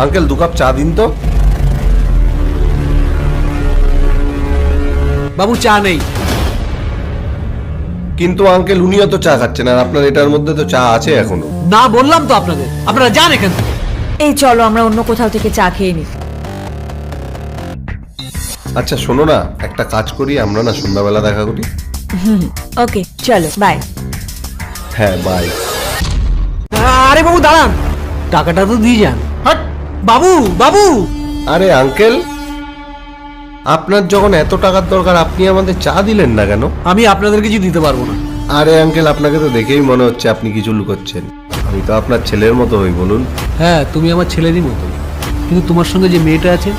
Uncle 2 cup চা দিন তো। বাবু চা নেই। কিন্তু আঙ্কেল উনিও তো চা খাচ্ছেন, আর আপনার এটার মধ্যে তো চা আছে এখনো। না বললাম তো আপনাদের, আপনারা যান এখান থেকে। এই চলো আমরা অন্য কোথাও থেকে চা খেয়ে নিই। আচ্ছা শোনো না, একটা কাজ করি, আমরা না সন্ধ্যাবেলা দেখা করি। ওকে চলো বাই। হ্যাঁ বাই। আরে বাবু দাঁড়ান, টাকাটা তো দিয়ে যান। হাট বাবু, বাবু। আরে আঙ্কেল, আপনার যখন এত টাকার দরকার আপনি আমাদের চা দিলেন না কেন? আমি আপনাদের কিছু দিতে পারবো না। আরে আঙ্কেল, আপনাকে তো দেখেই মনে হচ্ছে আপনি কিছু লুকোচ্ছেন। আমি তো আপনার ছেলের মতো হই, বলুন। হ্যাঁ তুমি আমার ছেলেরই মতো, কিন্তু তোমার সঙ্গে যে মেয়েটা আছে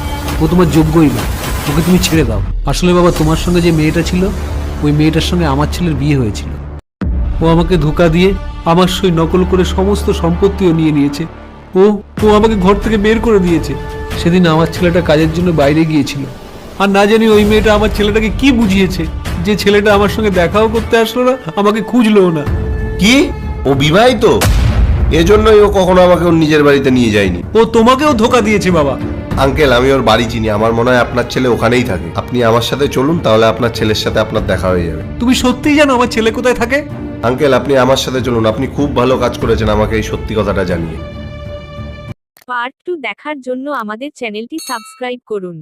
ও তোমার যোগ্যই না, ওকে তুমি ছেড়ে দাও। আসলে বাবা, তোমার সঙ্গে যে মেয়েটা ছিল ওই মেয়েটার সঙ্গে আমার ছেলের বিয়ে হয়েছিল। ও আমাকে ধোঁকা দিয়ে আমার সই নকল করে সমস্ত সম্পত্তিও নিয়ে নিয়েছে। ও ও আমাকে ঘর থেকে বের করে দিয়েছে। সেদিন আমার ছেলেটা কাজের জন্য বাইরে গিয়েছিল, আর না জানি ওই মেয়েটা আমার ছেলেটাকে কি বুঝিয়েছে যে ছেলেটা আমার সঙ্গে দেখাও করতে আসলো না, আমাকে খুঁজলোও না। কি ও বিবাহিত? এজন্যই ও কখনো আমাকে ওর নিজের বাড়িতে নিয়ে যায়নি। ও তোমাকেও ধোঁকা দিয়েছে বাবা। আঙ্কেল, আমি ওর বাড়ি চিনি, আমার মনে হয় আপনার ছেলে ওখানেই থাকে। আপনি আমার সাথে চলুন, তাহলে আপনার ছেলের সাথে আপনার দেখা হয়ে যাবে। তুমি সত্যিই জানো আমার ছেলে কোথায় থাকে? আঙ্কেল, আপনি আমার সাথে চলুন, আপনি খুব ভালো কাজ করেছেন আমাকে এই সত্যি কথাটা জানিয়ে। পার্ট 2 দেখার জন্য আমাদের চ্যানেলটি সাবস্ক্রাইব করুন।